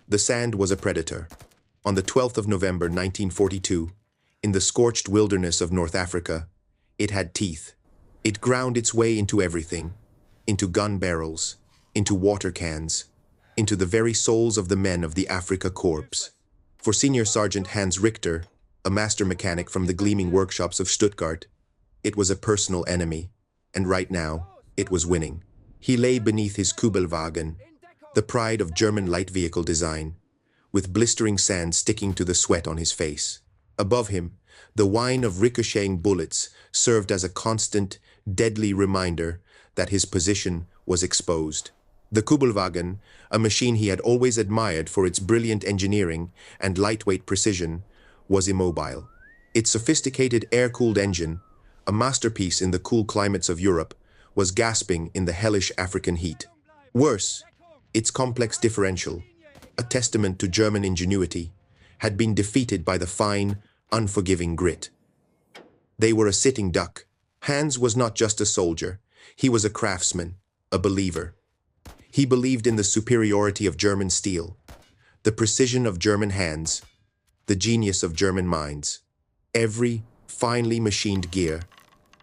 The sand was a predator. On the 12th of November 1942, in the scorched wilderness of North Africa, it had teeth. It ground its way into everything, into gun barrels, into water cans, into the very souls of the men of the Afrika Korps. For Senior Sergeant Hans Richter, a master mechanic from the gleaming workshops of Stuttgart, it was a personal enemy, and right now, it was winning. He lay beneath his Kübelwagen, the pride of German light vehicle design, with blistering sand sticking to the sweat on his face. Above him, the whine of ricocheting bullets served as a constant, deadly reminder that his position was exposed. The Kübelwagen, a machine he had always admired for its brilliant engineering and lightweight precision, was immobile. Its sophisticated air-cooled engine, a masterpiece in the cool climates of Europe, was gasping in the hellish African heat. Worse, its complex differential, a testament to German ingenuity, had been defeated by the fine, unforgiving grit. They were a sitting duck. Hans was not just a soldier, he was a craftsman, a believer. He believed in the superiority of German steel, the precision of German hands, the genius of German minds. Every finely machined gear,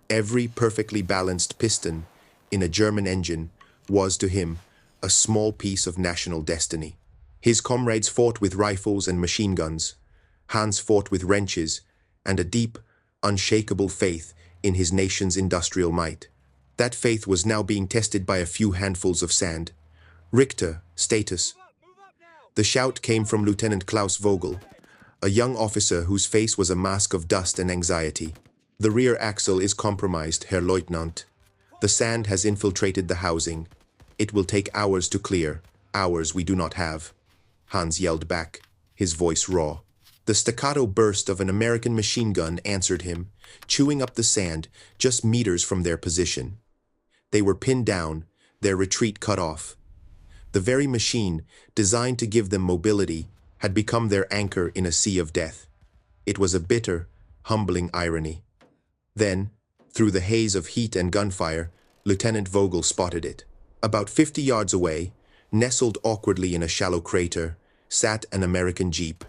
every perfectly balanced piston in a German engine was to him a small piece of national destiny. His comrades fought with rifles and machine guns. Hans fought with wrenches and a deep, unshakable faith in his nation's industrial might. That faith was now being tested by a few handfuls of sand. Richter, status. The shout came from Lieutenant Klaus Vogel, a young officer whose face was a mask of dust and anxiety. The rear axle is compromised, Herr Leutnant. The sand has infiltrated the housing. It will take hours to clear, hours we do not have. Hans yelled back, his voice raw. The staccato burst of an American machine gun answered him, chewing up the sand just meters from their position. They were pinned down, their retreat cut off. The very machine, designed to give them mobility, had become their anchor in a sea of death. It was a bitter, humbling irony. Then, through the haze of heat and gunfire, Lieutenant Vogel spotted it. About 50 yards away, nestled awkwardly in a shallow crater, sat an American jeep.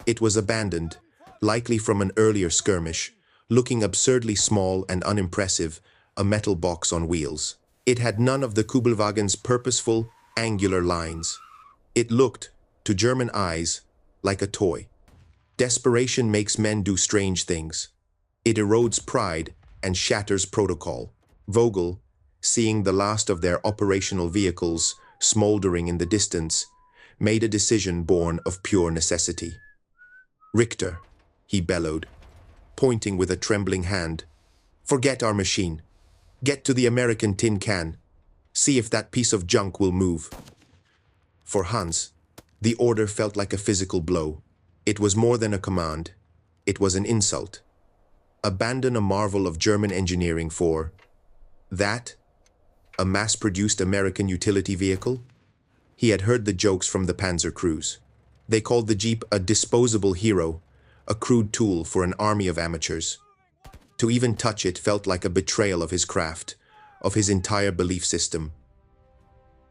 It was abandoned, likely from an earlier skirmish, looking absurdly small and unimpressive, a metal box on wheels. It had none of the Kübelwagen's purposeful, angular lines. It looked, to German eyes, like a toy. Desperation makes men do strange things. It erodes pride and shatters protocol. Vogel, seeing the last of their operational vehicles smoldering in the distance, made a decision born of pure necessity. Richter, he bellowed, pointing with a trembling hand. Forget our machine. Get to the American tin can. See if that piece of junk will move. For Hans, the order felt like a physical blow. It was more than a command. It was an insult. Abandon a marvel of German engineering for that? A mass-produced American utility vehicle? He had heard the jokes from the Panzer crews. They called the Jeep a disposable hero, a crude tool for an army of amateurs. To even touch it felt like a betrayal of his craft, of his entire belief system.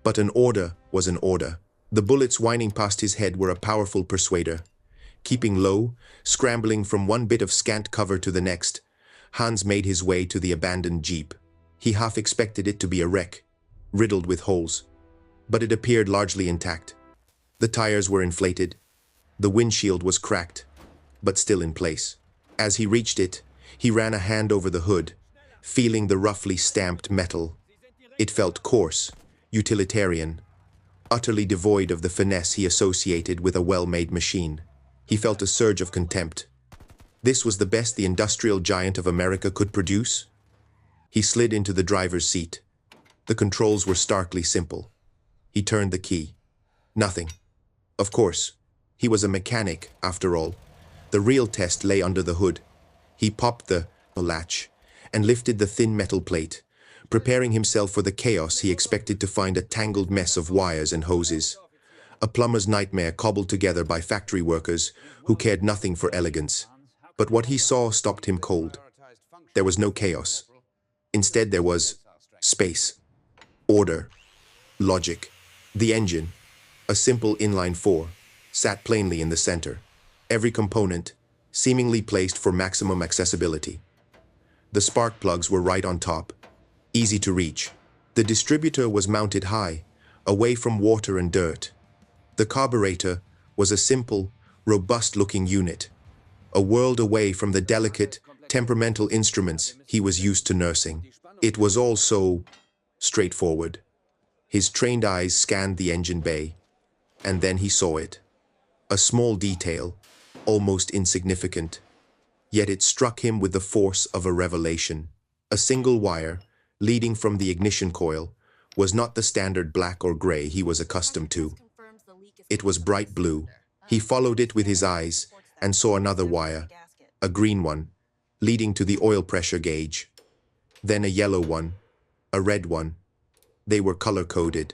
But an order was an order. The bullets whining past his head were a powerful persuader. Keeping low, scrambling from one bit of scant cover to the next, Hans made his way to the abandoned Jeep. He half expected it to be a wreck, riddled with holes. But it appeared largely intact. The tires were inflated. The windshield was cracked, but still in place. As he reached it, he ran a hand over the hood, feeling the roughly stamped metal. It felt coarse, utilitarian, utterly devoid of the finesse he associated with a well-made machine. He felt a surge of contempt. This was the best the industrial giant of America could produce? He slid into the driver's seat. The controls were starkly simple. He turned the key. Nothing. Of course, he was a mechanic, after all. The real test lay under the hood. He popped the latch and lifted the thin metal plate, preparing himself for the chaos he expected to find a tangled mess of wires and hoses. A plumber's nightmare cobbled together by factory workers who cared nothing for elegance. But what he saw stopped him cold. There was no chaos. Instead, there was space, order, logic. The engine, A simple inline four sat plainly in the center, every component seemingly placed for maximum accessibility. The spark plugs were right on top, easy to reach. The distributor was mounted high, away from water and dirt. The carburetor was a simple, robust-looking unit, a world away from the delicate, temperamental instruments he was used to nursing. It was all so straightforward. His trained eyes scanned the engine bay, and then he saw it. A small detail, almost insignificant, yet it struck him with the force of a revelation. A single wire, leading from the ignition coil, was not the standard black or gray he was accustomed to. It was bright blue. He followed it with his eyes and saw another wire, a green one, leading to the oil pressure gauge. Then a yellow one, a red one. They were color-coded.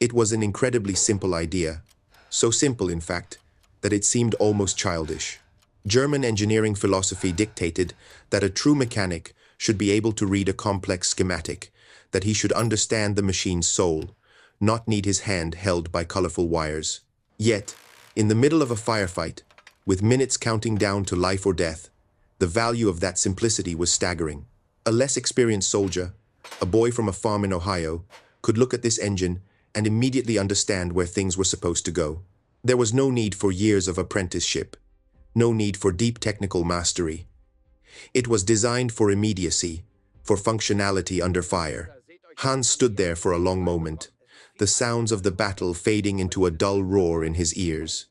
It was an incredibly simple idea, so simple, in fact, that it seemed almost childish. German engineering philosophy dictated that a true mechanic should be able to read a complex schematic, that he should understand the machine's soul, not need his hand held by colorful wires. Yet, in the middle of a firefight, with minutes counting down to life or death, the value of that simplicity was staggering. A less experienced soldier, a boy from a farm in Ohio, could look at this engine and immediately understand where things were supposed to go. There was no need for years of apprenticeship, no need for deep technical mastery. It was designed for immediacy, for functionality under fire. Hans stood there for a long moment, the sounds of the battle fading into a dull roar in his ears.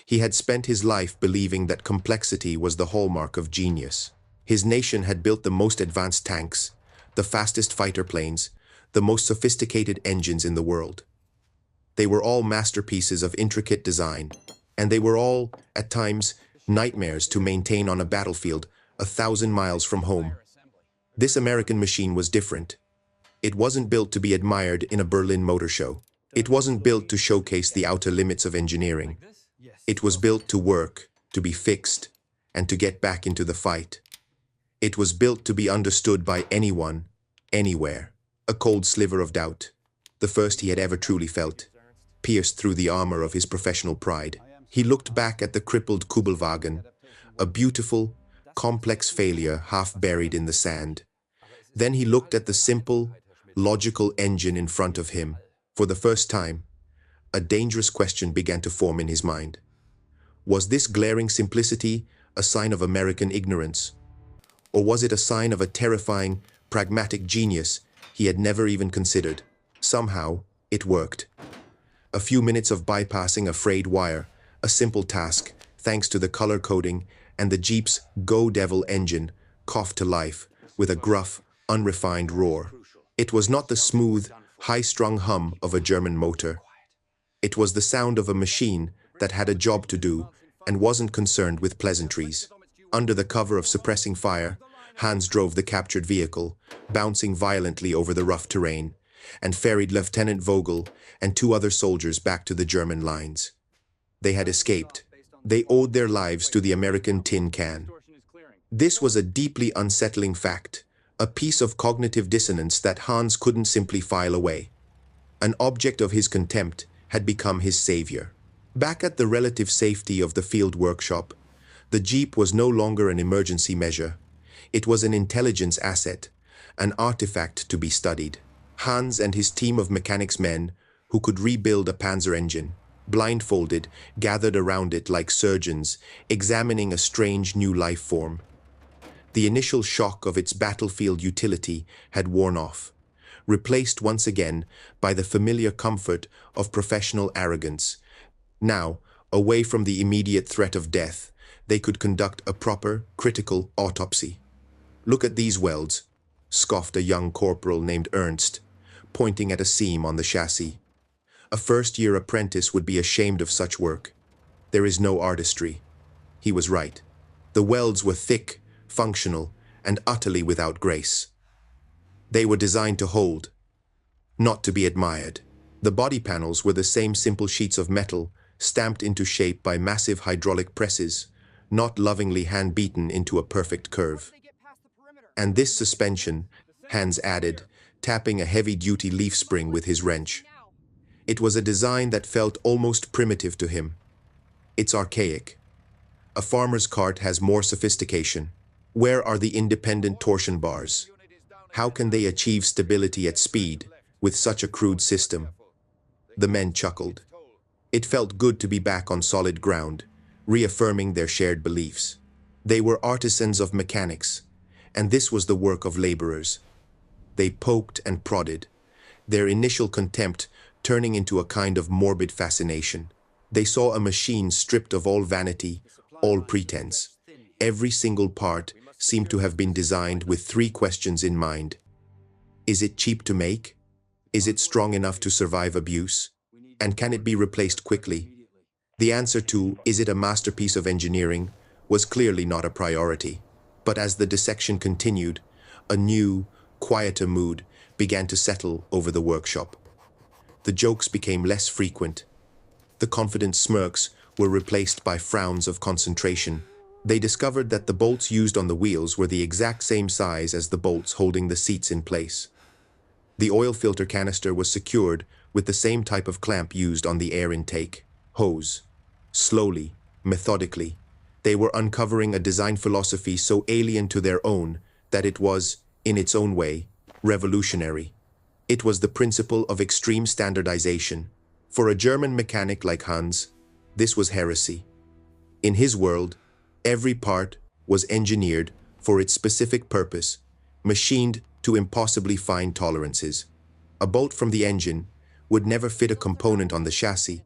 He had spent his life believing that complexity was the hallmark of genius. His nation had built the most advanced tanks, the fastest fighter planes, the most sophisticated engines in the world. They were all masterpieces of intricate design, and they were all, at times, nightmares to maintain on a battlefield 1,000 miles from home. This American machine was different. It wasn't built to be admired in a Berlin motor show. It wasn't built to showcase the outer limits of engineering. It was built to work, to be fixed, and to get back into the fight. It was built to be understood by anyone, anywhere. A cold sliver of doubt, the first he had ever truly felt, pierced through the armor of his professional pride. He looked back at the crippled Kugelwagen, a beautiful, complex failure half buried in the sand. Then he looked at the simple, logical engine in front of him. For the first time, a dangerous question began to form in his mind. Was this glaring simplicity a sign of American ignorance? Or was it a sign of a terrifying, pragmatic genius he had never even considered? Somehow, it worked. A few minutes of bypassing a frayed wire, a simple task, thanks to the color coding, and the Jeep's Go Devil engine coughed to life with a gruff, unrefined roar. It was not the smooth, high-strung hum of a German motor. It was the sound of a machine that had a job to do and wasn't concerned with pleasantries. Under the cover of suppressing fire, Hans drove the captured vehicle, bouncing violently over the rough terrain, and ferried Lieutenant Vogel and 2 other soldiers back to the German lines. They had escaped. They owed their lives to the American tin can. This was a deeply unsettling fact, a piece of cognitive dissonance that Hans couldn't simply file away. An object of his contempt had become his savior. Back at the relative safety of the field workshop, the Jeep was no longer an emergency measure. It was an intelligence asset, an artifact to be studied. Hans and his team of mechanics men, who could rebuild a Panzer engine, blindfolded, gathered around it like surgeons, examining a strange new life form. The initial shock of its battlefield utility had worn off, replaced once again by the familiar comfort of professional arrogance. Now, away from the immediate threat of death, they could conduct a proper, critical autopsy. "Look at these welds," scoffed a young corporal named Ernst, pointing at a seam on the chassis. "A first-year apprentice would be ashamed of such work. There is no artistry." He was right. The welds were thick, functional, and utterly without grace. They were designed to hold, not to be admired. The body panels were the same simple sheets of metal, stamped into shape by massive hydraulic presses, not lovingly hand-beaten into a perfect curve. "And this suspension," Hans added, tapping a heavy-duty leaf spring with his wrench. It was a design that felt almost primitive to him. It's archaic. A farmer's cart has more sophistication. Where are the independent torsion bars? How can they achieve stability at speed with such a crude system? The men chuckled. It felt good to be back on solid ground, reaffirming their shared beliefs. They were artisans of mechanics, and this was the work of laborers. They poked and prodded, their initial contempt turning into a kind of morbid fascination. They saw a machine stripped of all vanity, all pretense. Every single part seemed to have been designed with three questions in mind. Is it cheap to make? Is it strong enough to survive abuse? And can it be replaced quickly? The answer to, is it a masterpiece of engineering, was clearly not a priority. But as the dissection continued, a new, quieter mood began to settle over the workshop. The jokes became less frequent. The confident smirks were replaced by frowns of concentration. They discovered that the bolts used on the wheels were the exact same size as the bolts holding the seats in place. The oil filter canister was secured with the same type of clamp used on the air intake hose. Slowly, methodically, they were uncovering a design philosophy so alien to their own that it was, in its own way, revolutionary. It was the principle of extreme standardization. For a German mechanic like Hans, this was heresy. In his world, every part was engineered for its specific purpose, machined to impossibly fine tolerances. A bolt from the engine would never fit a component on the chassis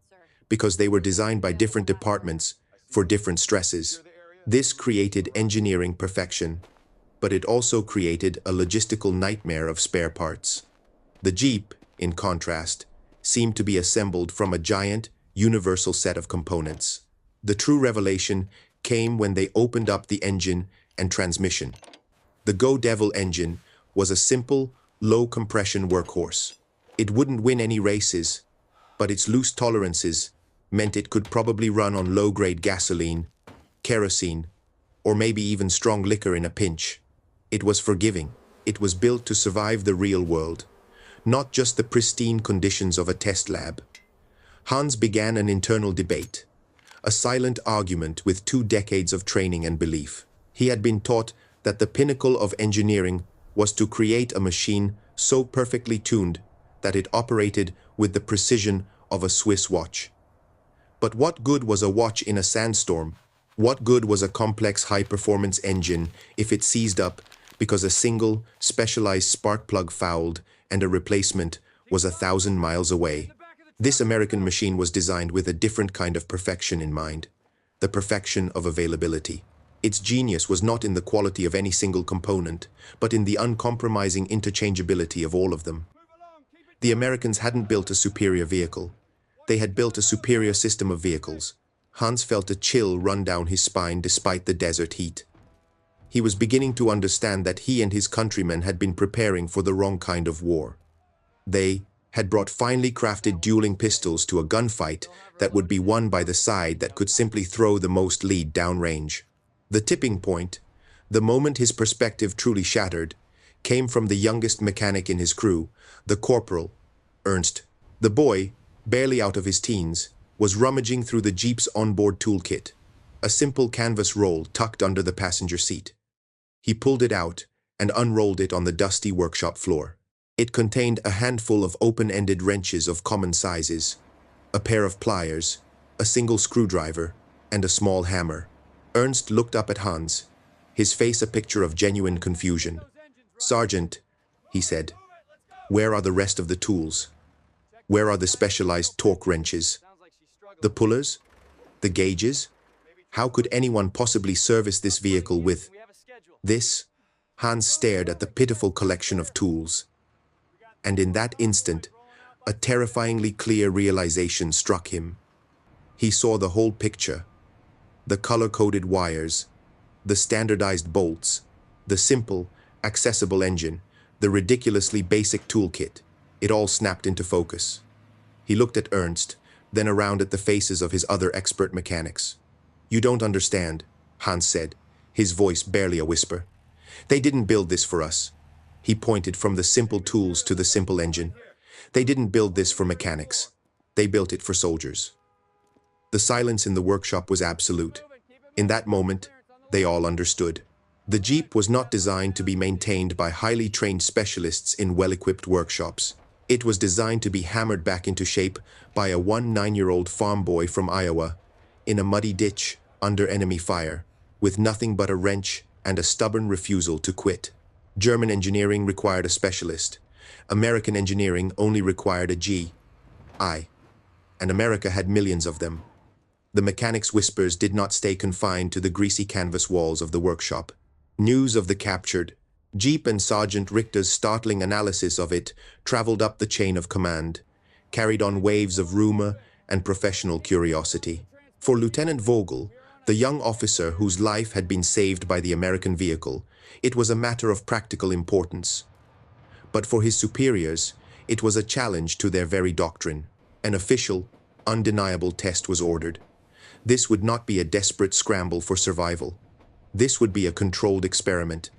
because they were designed by different departments for different stresses. This created engineering perfection, but it also created a logistical nightmare of spare parts. The Jeep, in contrast, seemed to be assembled from a giant, universal set of components. The true revelation came when they opened up the engine and transmission. The Go Devil engine was a simple, low-compression workhorse. It wouldn't win any races, but its loose tolerances meant it could probably run on low-grade gasoline, kerosene, or maybe even strong liquor in a pinch. It was forgiving. It was built to survive the real world, not just the pristine conditions of a test lab. Hans began an internal debate, a silent argument with 2 decades of training and belief. He had been taught that the pinnacle of engineering was to create a machine so perfectly tuned that it operated with the precision of a Swiss watch. But what good was a watch in a sandstorm? What good was a complex high-performance engine if it seized up because a single, specialized spark plug fouled and a replacement was 1,000 miles away? This American machine was designed with a different kind of perfection in mind, the perfection of availability. Its genius was not in the quality of any single component, but in the uncompromising interchangeability of all of them. The Americans hadn't built a superior vehicle. They had built a superior system of vehicles. Hans felt a chill run down his spine despite the desert heat. He was beginning to understand that he and his countrymen had been preparing for the wrong kind of war. They had brought finely crafted dueling pistols to a gunfight that would be won by the side that could simply throw the most lead downrange. The tipping point, the moment his perspective truly shattered, came from the youngest mechanic in his crew, the corporal, Ernst. The boy, barely out of his teens, was rummaging through the Jeep's onboard toolkit, a simple canvas roll tucked under the passenger seat. He pulled it out and unrolled it on the dusty workshop floor. It contained a handful of open-ended wrenches of common sizes, a pair of pliers, a single screwdriver, and a small hammer. Ernst looked up at Hans, his face a picture of genuine confusion. "Sergeant," he said, "where are the rest of the tools? Where are the specialized torque wrenches? The pullers? The gauges? How could anyone possibly service this vehicle with this?" Hans stared at the pitiful collection of tools. And in that instant, a terrifyingly clear realization struck him. He saw the whole picture. The color-coded wires, the standardized bolts, the simple, accessible engine, the ridiculously basic toolkit. It all snapped into focus. He looked at Ernst, then around at the faces of his other expert mechanics. "You don't understand," Hans said, his voice barely a whisper. "They didn't build this for us." He pointed from the simple tools to the simple engine. "They didn't build this for mechanics. They built it for soldiers. The silence in the workshop was absolute. In that moment, they all understood. The Jeep was not designed to be maintained by highly trained specialists in well-equipped workshops. It was designed to be hammered back into shape by a 9-year-old farm boy from Iowa in a muddy ditch under enemy fire, with nothing but a wrench and a stubborn refusal to quit. German engineering required a specialist. American engineering only required a GI. And America had millions of them. The mechanic's whispers did not stay confined to the greasy canvas walls of the workshop. News of the captured Jeep and Sergeant Richter's startling analysis of it traveled up the chain of command, carried on waves of rumor and professional curiosity. For Lieutenant Vogel, the young officer whose life had been saved by the American vehicle, it was a matter of practical importance. But for his superiors, it was a challenge to their very doctrine. An official, undeniable test was ordered. This would not be a desperate scramble for survival. This would be a controlled experiment,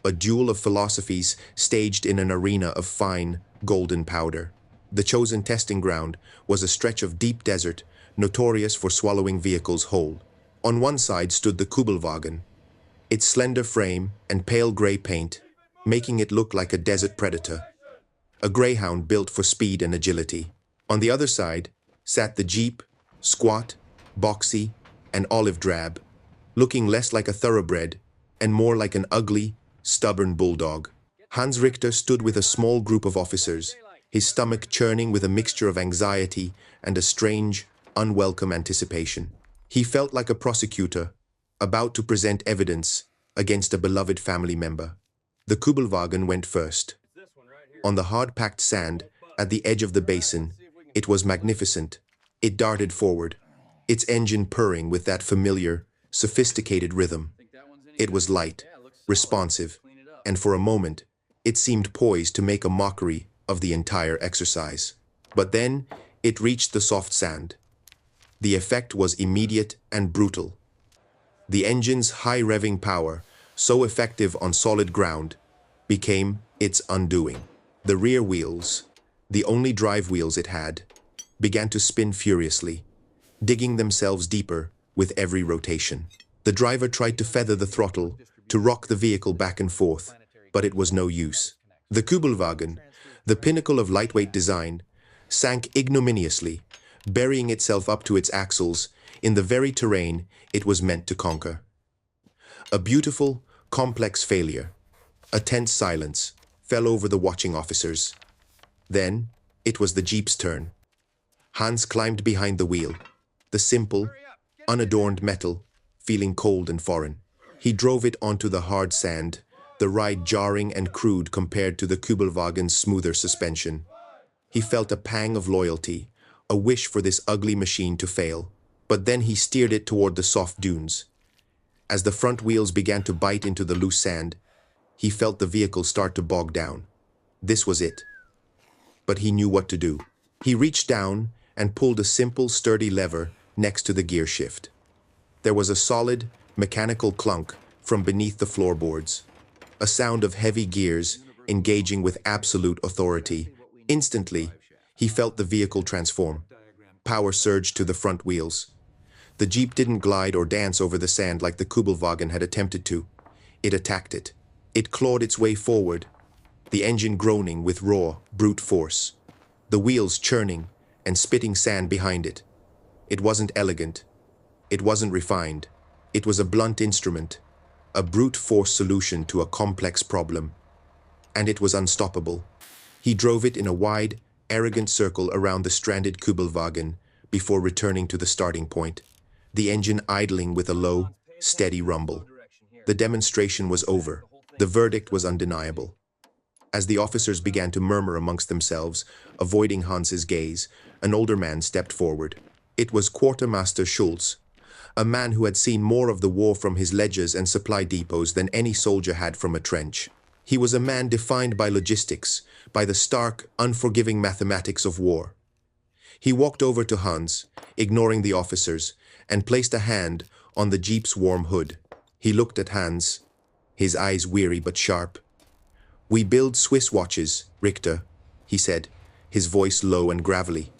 a duel of philosophies staged in an arena of fine, golden powder. The chosen testing ground was a stretch of deep desert, notorious for swallowing vehicles whole. On one side stood the Kübelwagen, its slender frame and pale gray paint, making it look like a desert predator, a greyhound built for speed and agility. On the other side sat the Jeep, squat, boxy, and olive drab, looking less like a thoroughbred and more like an ugly, stubborn bulldog. Hans Richter stood with a small group of officers, his stomach churning with a mixture of anxiety and a strange, unwelcome anticipation. He felt like a prosecutor, about to present evidence against a beloved family member. The Kübelwagen went first. On the hard-packed sand at the edge of the basin, it was magnificent. It darted forward, its engine purring with that familiar, sophisticated rhythm. It was light, responsive, and for a moment, it seemed poised to make a mockery of the entire exercise. But then, it reached the soft sand. The effect was immediate and brutal. The engine's high-revving power, so effective on solid ground, became its undoing. The rear wheels, the only drive wheels it had, began to spin furiously, digging themselves deeper with every rotation. The driver tried to feather the throttle, to rock the vehicle back and forth, but it was no use. The Kübelwagen, the pinnacle of lightweight design, sank ignominiously, burying itself up to its axles in the very terrain it was meant to conquer. A beautiful, complex failure, a tense silence, fell over the watching officers. Then, it was the Jeep's turn. Hans climbed behind the wheel, the simple, unadorned metal, feeling cold and foreign. He drove it onto the hard sand, the ride jarring and crude compared to the Kübelwagen's smoother suspension. He felt a pang of loyalty, a wish for this ugly machine to fail. But then he steered it toward the soft dunes. As the front wheels began to bite into the loose sand, he felt the vehicle start to bog down. This was it. But he knew what to do. He reached down and pulled a simple, sturdy lever next to the gear shift. There was a solid, mechanical clunk from beneath the floorboards, a sound of heavy gears engaging with absolute authority. Instantly, he felt the vehicle transform. Power surged to the front wheels. The Jeep didn't glide or dance over the sand like the Kübelwagen had attempted to. It attacked it. It clawed its way forward, the engine groaning with raw, brute force, the wheels churning and spitting sand behind it. It wasn't elegant. It wasn't refined. It was a blunt instrument, a brute force solution to a complex problem. And it was unstoppable. He drove it in a wide, arrogant circle around the stranded Kübelwagen before returning to the starting point, the engine idling with a low, steady rumble. The demonstration was over. The verdict was undeniable. As the officers began to murmur amongst themselves, avoiding Hans's gaze, an older man stepped forward. It was Quartermaster Schulz, a man who had seen more of the war from his ledgers and supply depots than any soldier had from a trench. He was a man defined by logistics, by the stark, unforgiving mathematics of war. He walked over to Hans, ignoring the officers, and placed a hand on the Jeep's warm hood. He looked at Hans, his eyes weary but sharp. "We build Swiss watches, Richter," he said, his voice low and gravelly.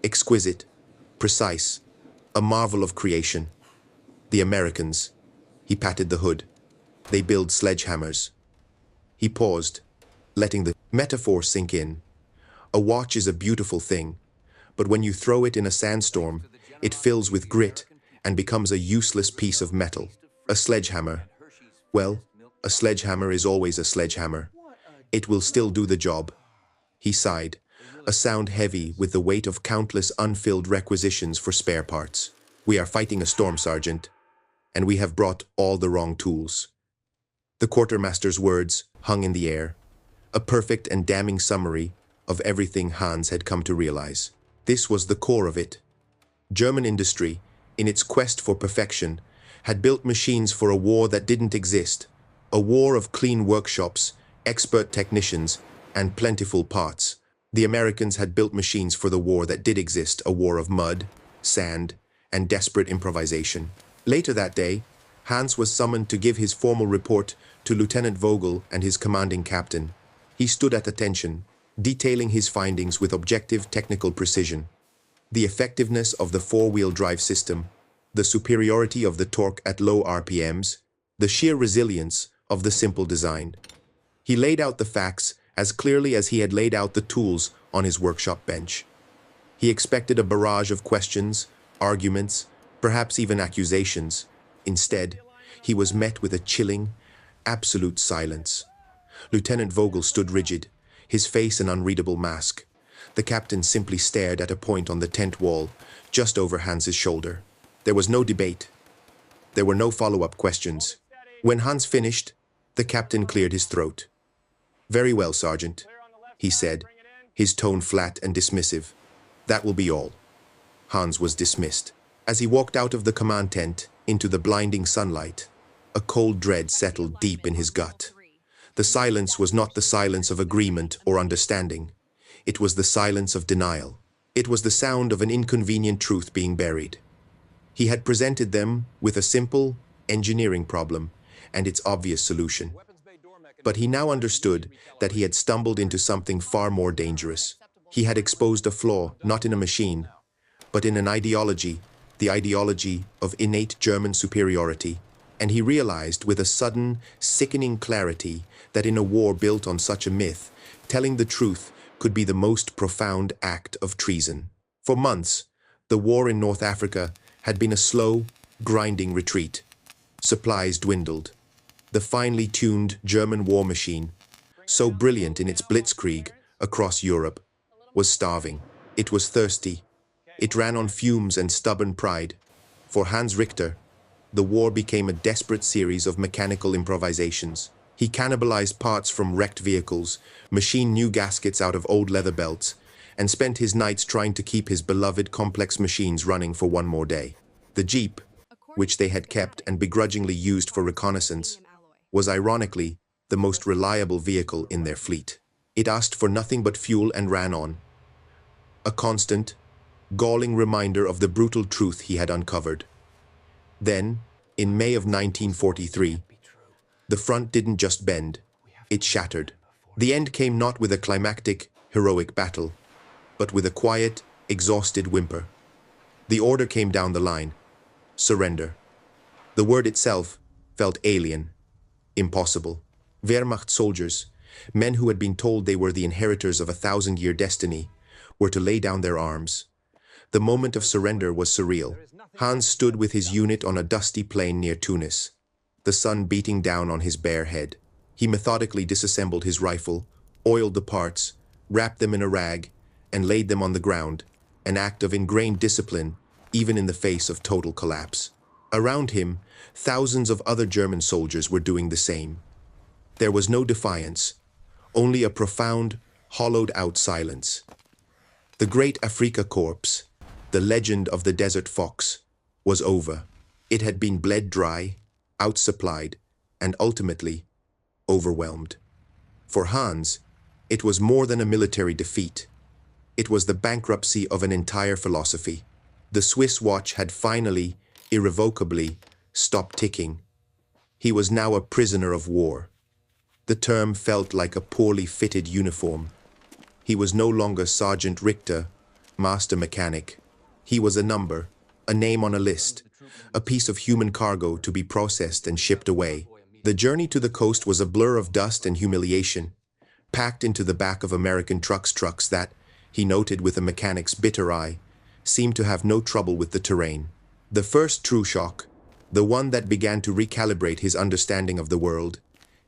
exquisite, precise, a marvel of creation. The Americans. He patted the hood. They build sledgehammers. He paused, letting the metaphor sink in. A watch is a beautiful thing, but when you throw it in a sandstorm, it fills with grit and becomes a useless piece of metal. A sledgehammer. Well, a sledgehammer is always a sledgehammer. It will still do the job. He sighed, a sound heavy with the weight of countless unfilled requisitions for spare parts. We are fighting a storm, Sergeant, and we have brought all the wrong tools. The quartermaster's words hung in the air, a perfect and damning summary of everything Hans had come to realize. This was the core of it. German industry, in its quest for perfection, had built machines for a war that didn't exist, a war of clean workshops, expert technicians, and plentiful parts. The Americans had built machines for the war that did exist, a war of mud, sand, and desperate improvisation. Later that day, Hans was summoned to give his formal report to Lieutenant Vogel and his commanding captain. He stood at attention, detailing his findings with objective technical precision. The effectiveness of the four-wheel drive system, the superiority of the torque at low RPMs, the sheer resilience of the simple design. He laid out the facts as clearly as he had laid out the tools on his workshop bench. He expected a barrage of questions, arguments, perhaps even accusations. Instead, he was met with a chilling, absolute silence. Lieutenant Vogel stood rigid, his face an unreadable mask. The captain simply stared at a point on the tent wall, just over Hans's shoulder. There was no debate. There were no follow-up questions. When Hans finished, the captain cleared his throat. "Very well, Sergeant," he said, his tone flat and dismissive. "That will be all." Hans was dismissed. As he walked out of the command tent into the blinding sunlight, a cold dread settled deep in his gut. The silence was not the silence of agreement or understanding. It was the silence of denial. It was the sound of an inconvenient truth being buried. He had presented them with a simple engineering problem and its obvious solution. But he now understood that he had stumbled into something far more dangerous. He had exposed a flaw, not in a machine, but in an ideology, the ideology of innate German superiority. And he realized with a sudden, sickening clarity that in a war built on such a myth, telling the truth could be the most profound act of treason. For months, the war in North Africa had been a slow, grinding retreat. Supplies dwindled. The finely tuned German war machine, so brilliant in its blitzkrieg across Europe, was starving. It was thirsty. It ran on fumes and stubborn pride. For Hans Richter, the war became a desperate series of mechanical improvisations. He cannibalized parts from wrecked vehicles, machined new gaskets out of old leather belts, and spent his nights trying to keep his beloved complex machines running for one more day. The Jeep, which they had kept and begrudgingly used for reconnaissance, was ironically the most reliable vehicle in their fleet. It asked for nothing but fuel and ran on. A constant, galling reminder of the brutal truth he had uncovered. Then, in May of 1943, the front didn't just bend, it shattered. The end came not with a climactic, heroic battle, but with a quiet, exhausted whimper. The order came down the line: surrender. The word itself felt alien, impossible. Wehrmacht soldiers, men who had been told they were the inheritors of a 1,000-year destiny, were to lay down their arms. The moment of surrender was surreal. Hans stood with his unit on a dusty plain near Tunis, the sun beating down on his bare head. He methodically disassembled his rifle, oiled the parts, wrapped them in a rag, and laid them on the ground, an act of ingrained discipline, even in the face of total collapse. Around him, thousands of other German soldiers were doing the same. There was no defiance, only a profound, hollowed-out silence. The great Afrika Corps, the legend of the Desert Fox, was over. It had been bled dry, outsupplied, and ultimately overwhelmed. For Hans, it was more than a military defeat. It was the bankruptcy of an entire philosophy. The Swiss watch had finally, irrevocably, stopped ticking. He was now a prisoner of war. The term felt like a poorly fitted uniform. He was no longer Sergeant Richter, master mechanic. He was a number, a name on a list, a piece of human cargo to be processed and shipped away. The journey to the coast was a blur of dust and humiliation, packed into the back of American trucks that, he noted with a mechanic's bitter eye, seemed to have no trouble with the terrain. The first true shock, the one that began to recalibrate his understanding of the world,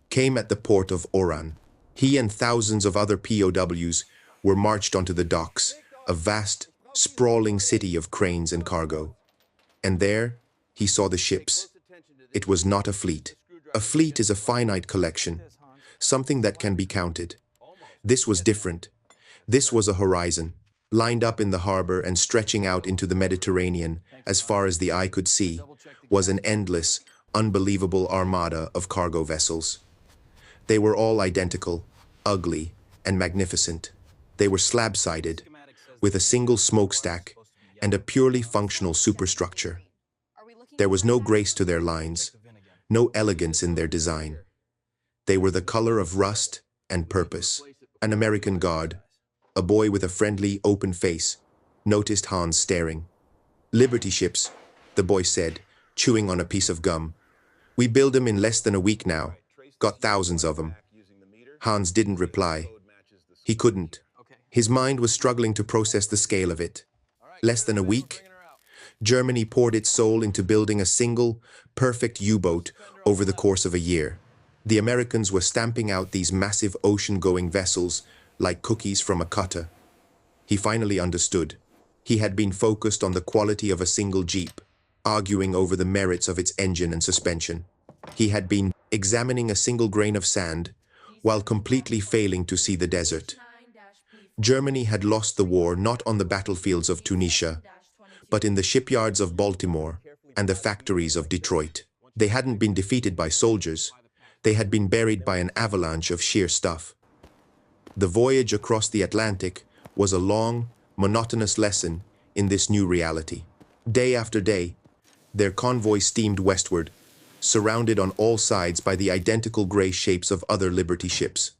came at the port of Oran. He and thousands of other POWs were marched onto the docks, a vast, sprawling city of cranes and cargo. And there, he saw the ships. It was not a fleet. A fleet is a finite collection, something that can be counted. This was different. This was a horizon, lined up in the harbor and stretching out into the Mediterranean as far as the eye could see, was an endless, unbelievable armada of cargo vessels. They were all identical, ugly, and magnificent. They were slab-sided, with a single smokestack and a purely functional superstructure. There was no grace to their lines, no elegance in their design. They were the color of rust and purpose. An American guard, a boy with a friendly, open face, noticed Hans staring. "Liberty ships," the boy said, chewing on a piece of gum. "We build them in less than a week now. Got thousands of them." Hans didn't reply. He couldn't. His mind was struggling to process the scale of it. Less than a week? Germany poured its soul into building a single, perfect U-boat over the course of a year. The Americans were stamping out these massive ocean-going vessels like cookies from a cutter. He finally understood. He had been focused on the quality of a single Jeep, arguing over the merits of its engine and suspension. He had been examining a single grain of sand while completely failing to see the desert. Germany had lost the war not on the battlefields of Tunisia, but in the shipyards of Baltimore and the factories of Detroit. They hadn't been defeated by soldiers. They had been buried by an avalanche of sheer stuff. The voyage across the Atlantic was a long, monotonous lesson in this new reality. Day after day, their convoy steamed westward, surrounded on all sides by the identical gray shapes of other Liberty ships.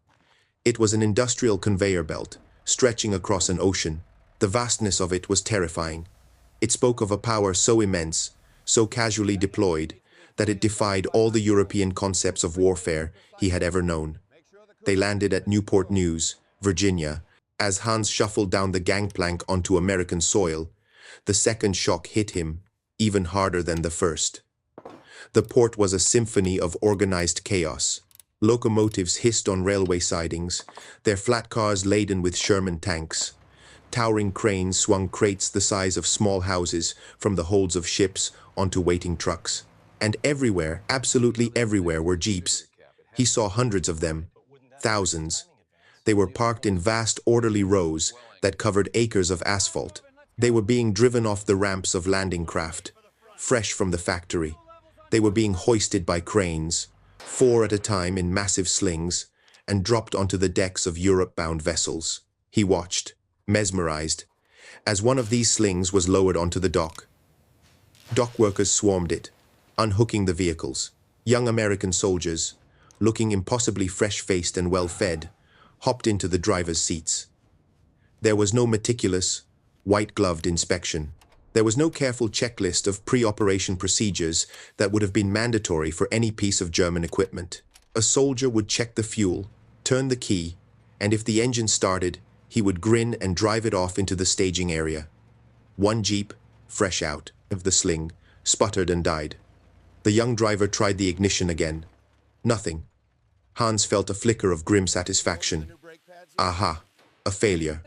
It was an industrial conveyor belt, stretching across an ocean. The vastness of it was terrifying. It spoke of a power so immense, so casually deployed, that it defied all the European concepts of warfare he had ever known. They landed at Newport News, Virginia. As Hans shuffled down the gangplank onto American soil, the second shock hit him, even harder than the first. The port was a symphony of organized chaos. Locomotives hissed on railway sidings, their flat cars laden with Sherman tanks. Towering cranes swung crates the size of small houses from the holds of ships onto waiting trucks. And everywhere, absolutely everywhere, were jeeps. He saw hundreds of them, thousands. They were parked in vast, orderly rows that covered acres of asphalt. They were being driven off the ramps of landing craft, fresh from the factory. They were being hoisted by cranes, 4 at a time in massive slings, and dropped onto the decks of Europe-bound vessels. He watched, mesmerized, as one of these slings was lowered onto the dock. Dock workers swarmed it, unhooking the vehicles. Young American soldiers, looking impossibly fresh-faced and well-fed, hopped into the driver's seats. There was no meticulous, white-gloved inspection. There was no careful checklist of pre-operation procedures that would have been mandatory for any piece of German equipment. A soldier would check the fuel, turn the key, and if the engine started, he would grin and drive it off into the staging area. One Jeep, fresh out of the sling, sputtered and died. The young driver tried the ignition again. Nothing. Hans felt a flicker of grim satisfaction. Aha, a failure.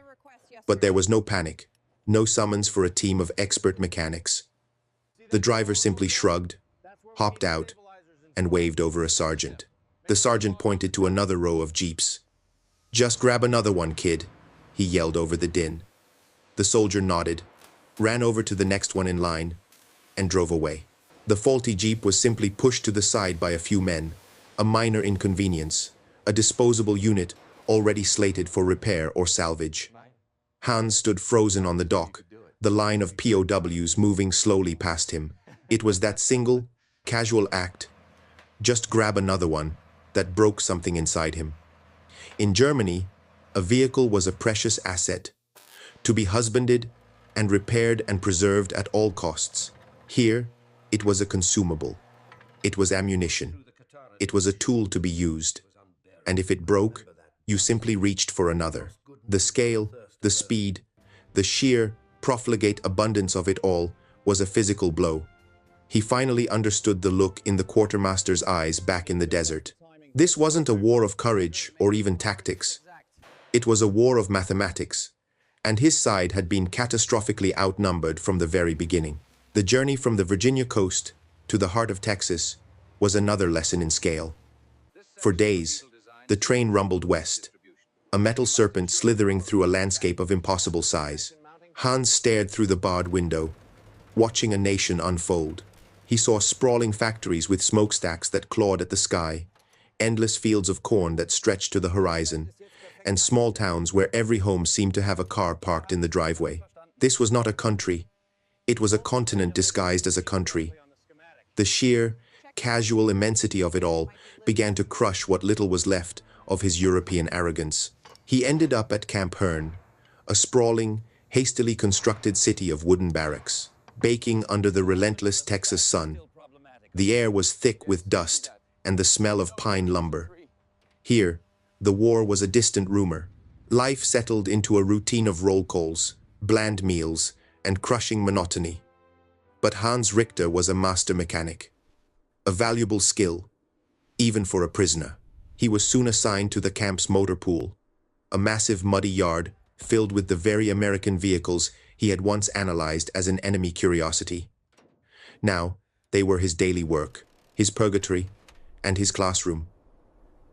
But there was no panic, no summons for a team of expert mechanics. The driver simply shrugged, hopped out, and waved over a sergeant. The sergeant pointed to another row of jeeps. "Just grab another one, kid," he yelled over the din. The soldier nodded, ran over to the next one in line, and drove away. The faulty jeep was simply pushed to the side by a few men, a minor inconvenience, a disposable unit already slated for repair or salvage. Hans stood frozen on the dock, the line of POWs moving slowly past him. It was that single, casual act, "just grab another one," that broke something inside him. In Germany, a vehicle was a precious asset. to be husbanded and repaired and preserved at all costs. Here, it was a consumable. It was ammunition. It was a tool to be used. And if it broke, you simply reached for another. The scale, the speed, the sheer, profligate abundance of it all was a physical blow. He finally understood the look in the quartermaster's eyes back in the desert. This wasn't a war of courage or even tactics. It was a war of mathematics, and his side had been catastrophically outnumbered from the very beginning. The journey from the Virginia coast to the heart of Texas was another lesson in scale. For days, the train rumbled west, a metal serpent slithering through a landscape of impossible size. Hans stared through the barred window, watching a nation unfold. He saw sprawling factories with smokestacks that clawed at the sky, endless fields of corn that stretched to the horizon, and small towns where every home seemed to have a car parked in the driveway. This was not a country. It was a continent disguised as a country. The sheer, casual immensity of it all began to crush what little was left of his European arrogance. He ended up at Camp Hearn, a sprawling, hastily constructed city of wooden barracks, baking under the relentless Texas sun. The air was thick with dust and the smell of pine lumber. Here, the war was a distant rumor. Life settled into a routine of roll calls, bland meals, and crushing monotony. But Hans Richter was a master mechanic, a valuable skill, even for a prisoner. He was soon assigned to the camp's motor pool, a massive muddy yard filled with the very American vehicles he had once analyzed as an enemy curiosity. Now, they were his daily work, his purgatory, and his classroom.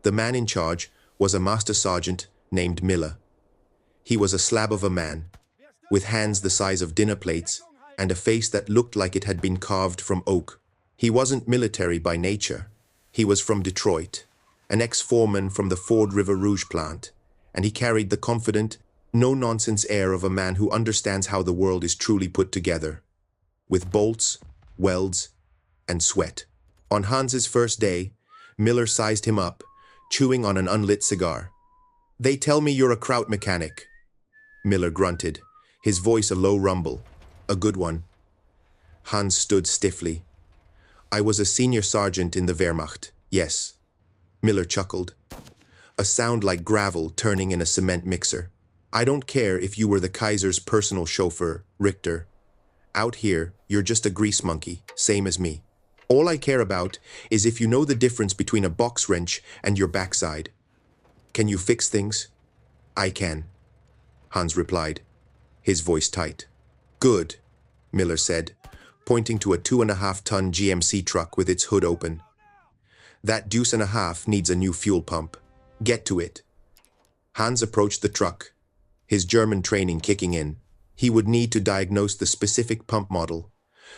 The man in charge was a master sergeant named Miller. He was a slab of a man, with hands the size of dinner plates and a face that looked like it had been carved from oak. He wasn't military by nature. He was from Detroit, an ex-foreman from the Ford River Rouge plant, and he carried the confident, no-nonsense air of a man who understands how the world is truly put together, with bolts, welds, and sweat. On Hans's first day, Miller sized him up, chewing on an unlit cigar. "They tell me you're a kraut mechanic," Miller grunted, his voice a low rumble. "A good one." Hans stood stiffly. "I was a senior sergeant in the Wehrmacht, yes." Miller chuckled, a sound like gravel turning in a cement mixer. "I don't care if you were the Kaiser's personal chauffeur, Richter. Out here, you're just a grease monkey, same as me. All I care about is if you know the difference between a box wrench and your backside. Can you fix things?" "I can," Hans replied, his voice tight. "Good," Miller said, pointing to a 2.5-ton GMC truck with its hood open. "That deuce and a half needs a new fuel pump. Get to it." Hans approached the truck, his German training kicking in. He would need to diagnose the specific pump model,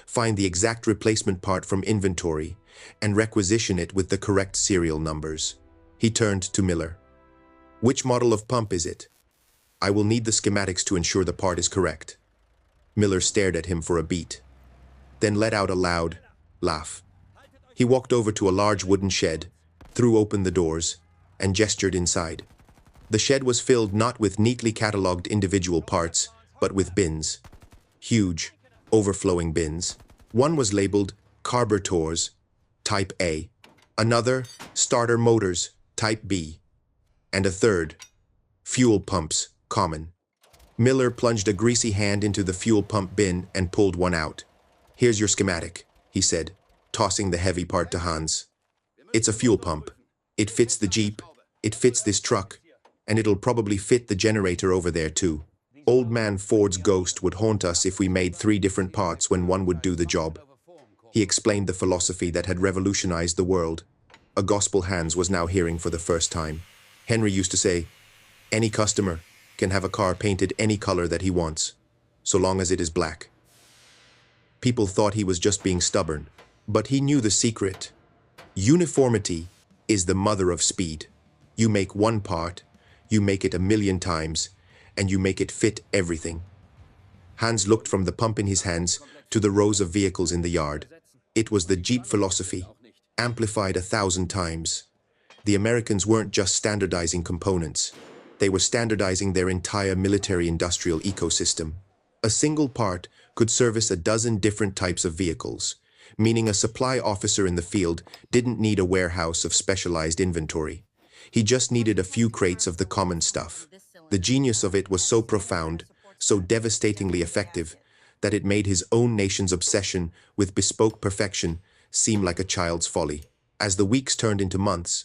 find the exact replacement part from inventory, and requisition it with the correct serial numbers. He turned to Miller. "Which model of pump is it? I will need the schematics to ensure the part is correct." Miller stared at him for a beat, then let out a loud laugh. He walked over to a large wooden shed, threw open the doors, and gestured inside. The shed was filled not with neatly catalogued individual parts, but with bins. Huge, overflowing bins. One was labeled carburetors, Type A, another starter motors, Type B, and a third, fuel pumps, Common. Miller plunged a greasy hand into the fuel pump bin and pulled one out. "Here's your schematic," he said, tossing the heavy part to Hans. "It's a fuel pump. It fits the Jeep, it fits this truck, and it'll probably fit the generator over there too. Old man Ford's ghost would haunt us if we made 3 different parts when one would do the job." He explained the philosophy that had revolutionized the world. A gospel Hans was now hearing for the first time. Henry used to say, "Any customer can have a car painted any color that he wants, so long as it is black." People thought he was just being stubborn, but he knew the secret. Uniformity is the mother of speed. You make one part, you make it 1,000,000 times, and you make it fit everything. Hans looked from the pump in his hands to the rows of vehicles in the yard. It was the Jeep philosophy, amplified 1,000 times. The Americans weren't just standardizing components. They were standardizing their entire military-industrial ecosystem. A single part could service a dozen different types of vehicles, meaning a supply officer in the field didn't need a warehouse of specialized inventory. He just needed a few crates of the common stuff. The genius of it was so profound, so devastatingly effective, that it made his own nation's obsession with bespoke perfection seem like a child's folly. As the weeks turned into months,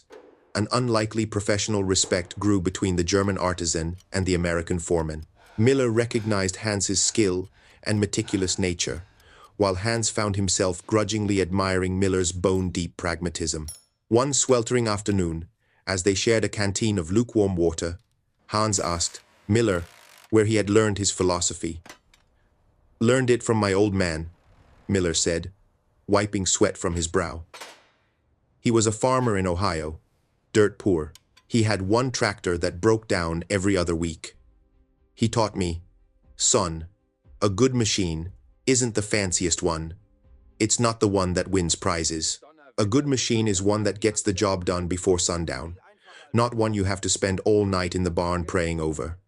an unlikely professional respect grew between the German artisan and the American foreman. Miller recognized Hans's skill and meticulous nature, while Hans found himself grudgingly admiring Miller's bone-deep pragmatism. One sweltering afternoon, as they shared a canteen of lukewarm water, Hans asked Miller where he had learned his philosophy. "Learned it from my old man," Miller said, wiping sweat from his brow. He was a farmer in Ohio, dirt poor. He had one tractor that broke down every other week. He taught me, "Son, a good machine isn't the fanciest one. It's not the one that wins prizes. A good machine is one that gets the job done before sundown, not one you have to spend all night in the barn praying over.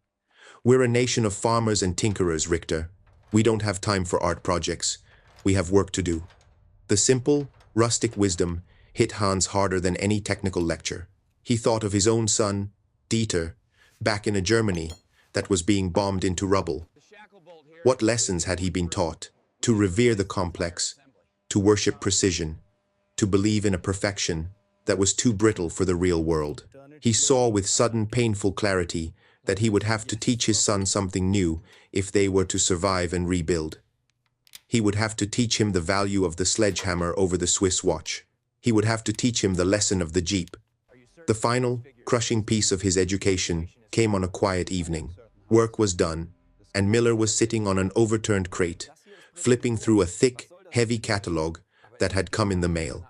We're a nation of farmers and tinkerers, Richter. We don't have time for art projects. We have work to do." The simple, rustic wisdom hit Hans harder than any technical lecture. He thought of his own son, Dieter, back in a Germany that was being bombed into rubble. What lessons had he been taught? To revere the complex, to worship precision, to believe in a perfection that was too brittle for the real world. He saw with sudden painful clarity that he would have to teach his son something new if they were to survive and rebuild. He would have to teach him the value of the sledgehammer over the Swiss watch. He would have to teach him the lesson of the Jeep. The final, crushing piece of his education came on a quiet evening. Work was done, and Miller was sitting on an overturned crate, flipping through a thick, heavy catalogue that had come in the mail.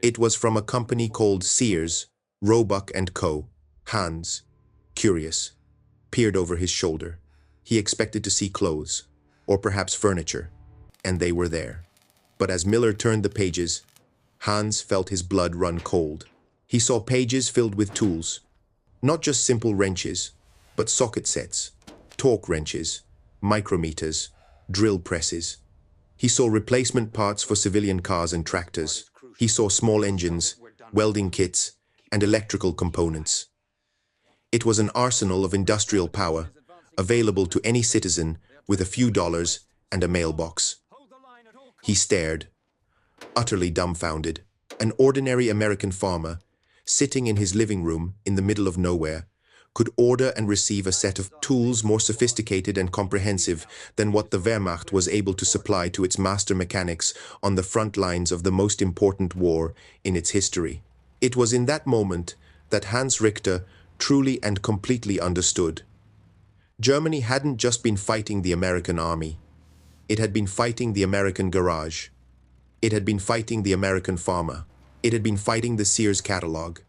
It was from a company called Sears, Roebuck & Co. Hans, curious, peered over his shoulder. He expected to see clothes, or perhaps furniture, and they were there. But as Miller turned the pages, Hans felt his blood run cold. He saw pages filled with tools, not just simple wrenches, but socket sets, torque wrenches, micrometers, drill presses. He saw replacement parts for civilian cars and tractors. He saw small engines, welding kits, and electrical components. It was an arsenal of industrial power, available to any citizen with a few dollars and a mailbox. He stared, utterly dumbfounded. An ordinary American farmer, sitting in his living room in the middle of nowhere, could order and receive a set of tools more sophisticated and comprehensive than what the Wehrmacht was able to supply to its master mechanics on the front lines of the most important war in its history. It was in that moment that Hans Richter truly and completely understood. Germany hadn't just been fighting the American army. It had been fighting the American garage. It had been fighting the American farmer. It had been fighting the Sears catalog.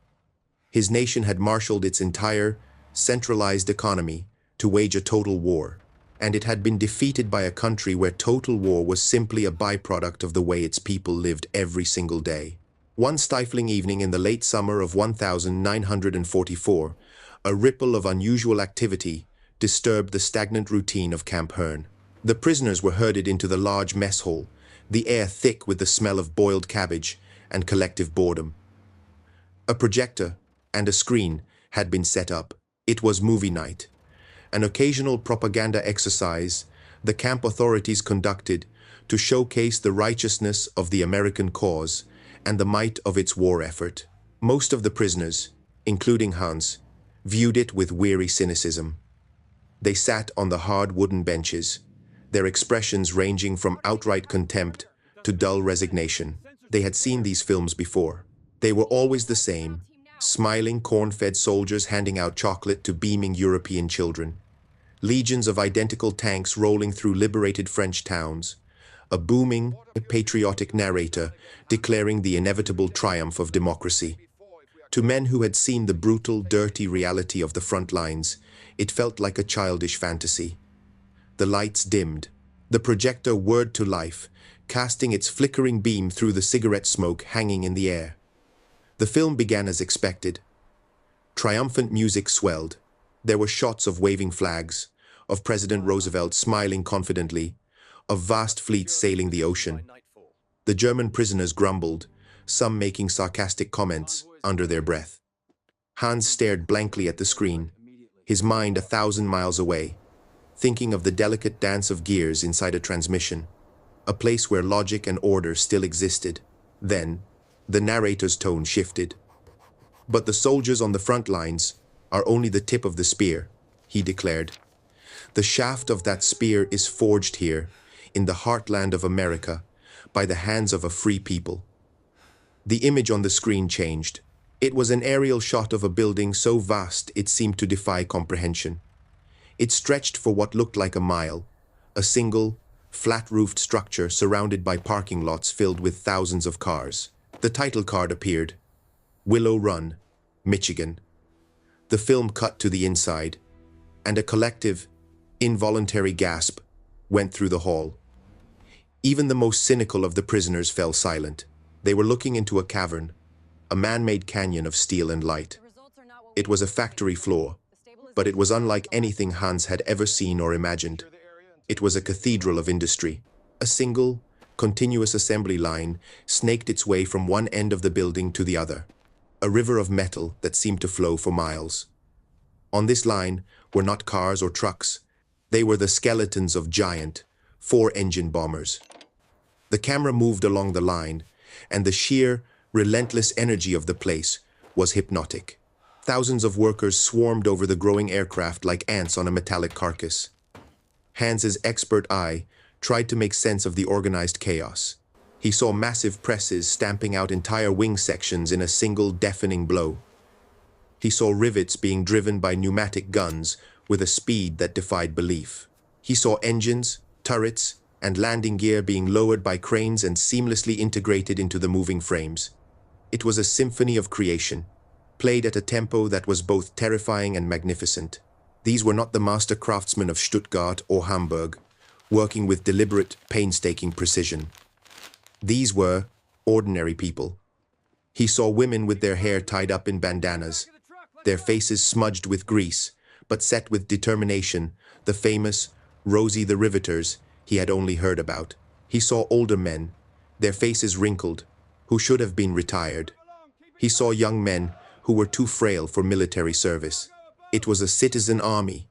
His nation had marshaled its entire, centralized economy to wage a total war, and it had been defeated by a country where total war was simply a byproduct of the way its people lived every single day. One stifling evening in the late summer of 1944, a ripple of unusual activity disturbed the stagnant routine of Camp Hearn. The prisoners were herded into the large mess hall, the air thick with the smell of boiled cabbage and collective boredom. A projector and a screen had been set up. It was movie night. An occasional propaganda exercise the camp authorities conducted to showcase the righteousness of the American cause and the might of its war effort. Most of the prisoners, including Hans, viewed it with weary cynicism. They sat on the hard wooden benches, their expressions ranging from outright contempt to dull resignation. They had seen these films before. They were always the same, smiling, corn-fed soldiers handing out chocolate to beaming European children, legions of identical tanks rolling through liberated French towns, a booming, patriotic narrator declaring the inevitable triumph of democracy. To men who had seen the brutal, dirty reality of the front lines, it felt like a childish fantasy. The lights dimmed, the projector whirred to life, casting its flickering beam through the cigarette smoke hanging in the air. The film began as expected. Triumphant music swelled, There were shots of waving flags, of President Roosevelt smiling confidently, of vast fleets sailing the ocean. The German prisoners grumbled, some making sarcastic comments under their breath. Hans stared blankly at the screen, his mind 1,000 miles away, thinking of the delicate dance of gears inside a transmission, a place where logic and order still existed. Then, the narrator's tone shifted. "But the soldiers on the front lines are only the tip of the spear," he declared. "The shaft of that spear is forged here, in the heartland of America, by the hands of a free people." The image on the screen changed. It was an aerial shot of a building so vast it seemed to defy comprehension. It stretched for what looked like a mile, a single, flat-roofed structure surrounded by parking lots filled with thousands of cars. The title card appeared: Willow Run, Michigan. The film cut to the inside, and a collective, involuntary gasp went through the hall. Even the most cynical of the prisoners fell silent. They were looking into a cavern, a man-made canyon of steel and light. It was a factory floor, but it was unlike anything Hans had ever seen or imagined. It was a cathedral of industry. A single, continuous assembly line snaked its way from one end of the building to the other, a river of metal that seemed to flow for miles. On this line were not cars or trucks. They were the skeletons of giant, four-engine bombers. The camera moved along the line, and the sheer, relentless energy of the place was hypnotic. Thousands of workers swarmed over the growing aircraft like ants on a metallic carcass. Hans's expert eye tried to make sense of the organized chaos. He saw massive presses stamping out entire wing sections in a single deafening blow. He saw rivets being driven by pneumatic guns with a speed that defied belief. He saw engines, turrets, and landing gear being lowered by cranes and seamlessly integrated into the moving frames. It was a symphony of creation, played at a tempo that was both terrifying and magnificent. These were not the master craftsmen of Stuttgart or Hamburg, working with deliberate, painstaking precision. These were ordinary people. He saw women with their hair tied up in bandanas, their faces smudged with grease, but set with determination, the famous Rosie the Riveters he had only heard about. He saw older men, their faces wrinkled, who should have been retired. He saw young men who were too frail for military service. It was a citizen army,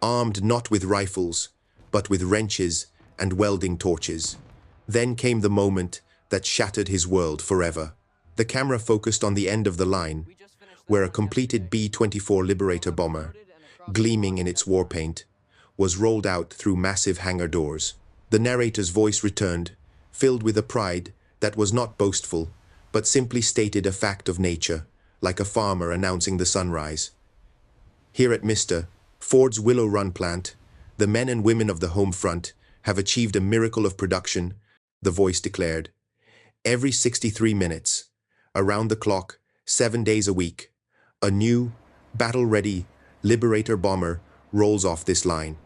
armed not with rifles, but with wrenches and welding torches. Then came the moment that shattered his world forever. The camera focused on the end of the line, where a completed B-24 Liberator bomber, gleaming in its war paint, was rolled out through massive hangar doors. The narrator's voice returned, filled with a pride that was not boastful, but simply stated a fact of nature, like a farmer announcing the sunrise. "Here at Mr. Ford's Willow Run plant, the men and women of the home front have achieved a miracle of production," the voice declared. "Every 63 minutes, around the clock, 7 days a week, a new, battle-ready Liberator bomber rolls off this line.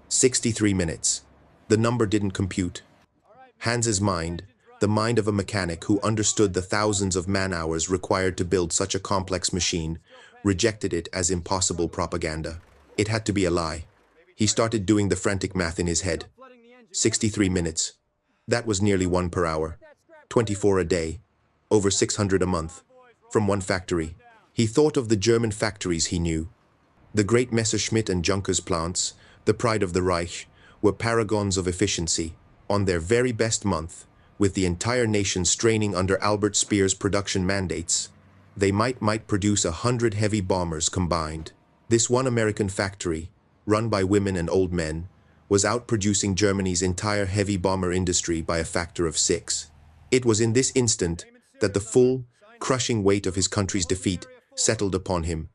63 minutes. The number didn't compute. Hans's mind, the mind of a mechanic who understood the thousands of man-hours required to build such a complex machine, rejected it as impossible propaganda. It had to be a lie. He started doing the frantic math in his head. 63 minutes. That was nearly 1 per hour. 24 a day. Over 600 a month. From one factory. He thought of the German factories he knew. The great Messerschmitt and Junkers plants, the pride of the Reich, were paragons of efficiency. On their very best month, with the entire nation straining under Albert Speer's production mandates, they might produce 100 heavy bombers combined. This one American factory, run by women and old men, was outproducing Germany's entire heavy bomber industry by a factor of 6. It was in this instant that the full, crushing weight of his country's defeat settled upon him,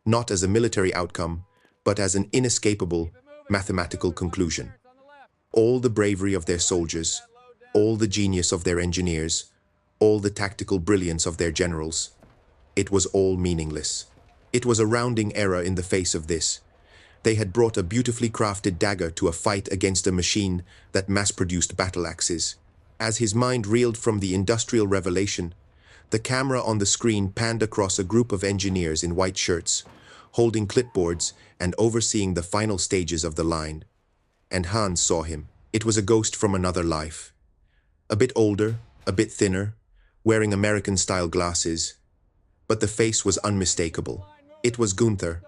not as a military outcome, but as an inescapable, mathematical conclusion. All the bravery of their soldiers, all the genius of their engineers, all the tactical brilliance of their generals, it was all meaningless. It was a rounding error in the face of this. They had brought a beautifully crafted dagger to a fight against a machine that mass-produced battle axes. As his mind reeled from the industrial revelation, the camera on the screen panned across a group of engineers in white shirts, holding clipboards and overseeing the final stages of the line. And Hans saw him. It was a ghost from another life. A bit older, a bit thinner, wearing American-style glasses. But the face was unmistakable. It was Gunther,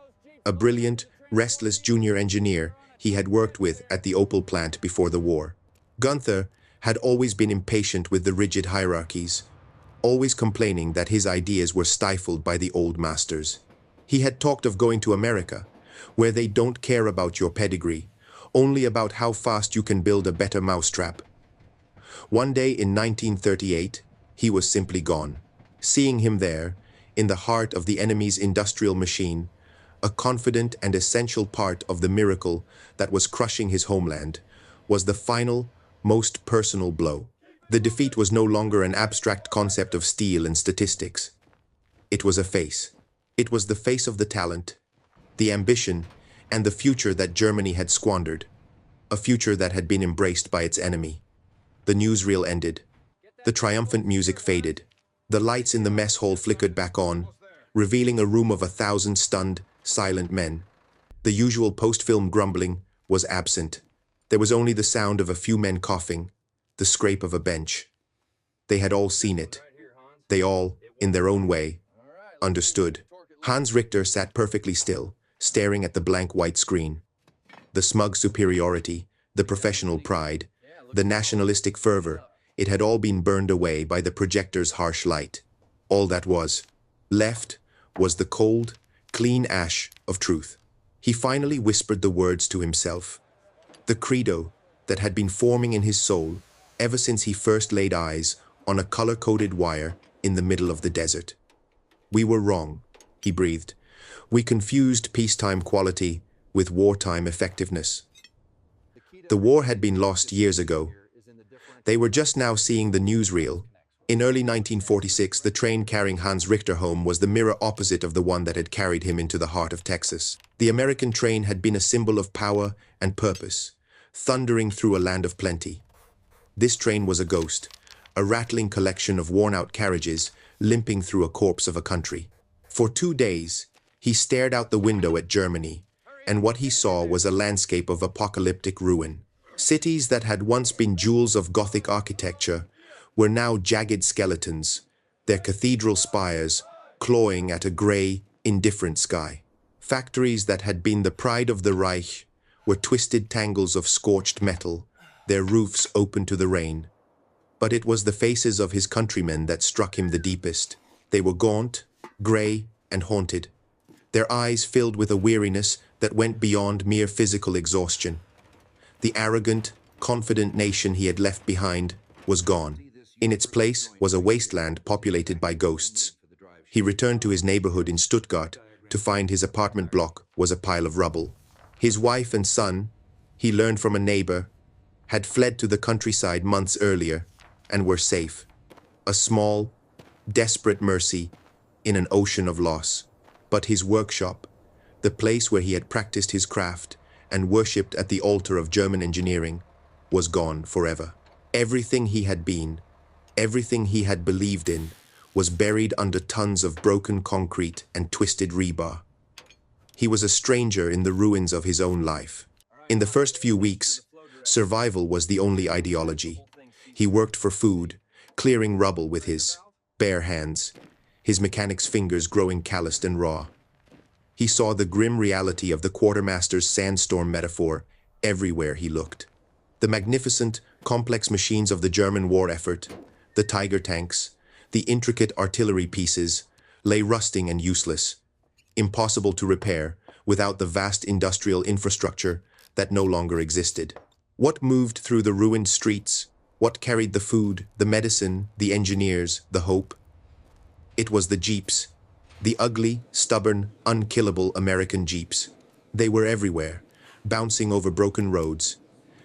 a brilliant, restless junior engineer he had worked with at the Opel plant before the war. Gunther had always been impatient with the rigid hierarchies, always complaining that his ideas were stifled by the old masters. He had talked of going to America, where they don't care about your pedigree, only about how fast you can build a better mousetrap. One day in 1938, he was simply gone. Seeing him there, in the heart of the enemy's industrial machine, a confident and essential part of the miracle that was crushing his homeland, was the final, most personal blow. The defeat was no longer an abstract concept of steel and statistics. It was a face. It was the face of the talent, the ambition, and the future that Germany had squandered, a future that had been embraced by its enemy. The newsreel ended. The triumphant music faded. The lights in the mess hall flickered back on, revealing a room of 1,000 stunned, silent men. The usual post-film grumbling was absent. There was only the sound of a few men coughing, the scrape of a bench. They had all seen it. They all, in their own way, understood. Hans Richter sat perfectly still, staring at the blank white screen. The smug superiority, the professional pride, the nationalistic fervor, it had all been burned away by the projector's harsh light. All that was left was the cold, clean ash of truth. He finally whispered the words to himself, the credo that had been forming in his soul ever since he first laid eyes on a color-coded wire in the middle of the desert. We were wrong, he breathed. We confused peacetime quality with wartime effectiveness. The war had been lost years ago. They were just now seeing the newsreel. In early 1946, the train carrying Hans Richter home was the mirror opposite of the one that had carried him into the heart of Texas. The American train had been a symbol of power and purpose, thundering through a land of plenty. This train was a ghost, a rattling collection of worn-out carriages limping through a corpse of a country. For 2 days, he stared out the window at Germany, and what he saw was a landscape of apocalyptic ruin. Cities that had once been jewels of Gothic architecture were now jagged skeletons, their cathedral spires clawing at a grey, indifferent sky. Factories that had been the pride of the Reich were twisted tangles of scorched metal, their roofs open to the rain. But it was the faces of his countrymen that struck him the deepest. They were gaunt, grey, and haunted, their eyes filled with a weariness that went beyond mere physical exhaustion. The arrogant, confident nation he had left behind was gone. In its place was a wasteland populated by ghosts. He returned to his neighborhood in Stuttgart to find his apartment block was a pile of rubble. His wife and son, he learned from a neighbor, had fled to the countryside months earlier and were safe. A small, desperate mercy in an ocean of loss. But his workshop, the place where he had practiced his craft and worshipped at the altar of German engineering, was gone forever. Everything he had been, everything he had believed in, was buried under tons of broken concrete and twisted rebar. He was a stranger in the ruins of his own life. In the first few weeks, survival was the only ideology. He worked for food, clearing rubble with his bare hands, his mechanic's fingers growing calloused and raw. He saw the grim reality of the quartermaster's sandstorm metaphor everywhere he looked. The magnificent, complex machines of the German war effort, the Tiger tanks, the intricate artillery pieces, lay rusting and useless, impossible to repair without the vast industrial infrastructure that no longer existed. What moved through the ruined streets? What carried the food, the medicine, the engineers, the hope? It was the jeeps, the ugly, stubborn, unkillable American jeeps. They were everywhere, bouncing over broken roads,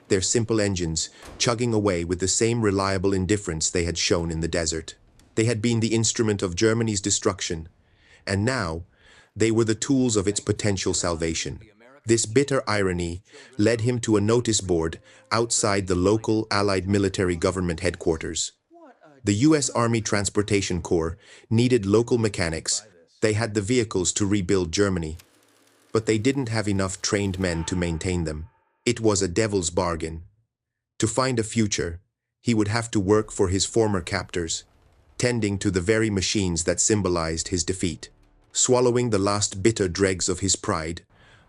their simple engines chugging away with the same reliable indifference they had shown in the desert. They had been the instrument of Germany's destruction, and now they were the tools of its potential salvation. This bitter irony led him to a notice board outside the local Allied military government headquarters. The U.S. Army Transportation Corps needed local mechanics. They had the vehicles to rebuild Germany. but they didn't have enough trained men to maintain them. It was a devil's bargain. To find a future, he would have to work for his former captors, tending to the very machines that symbolized his defeat. Swallowing the last bitter dregs of his pride,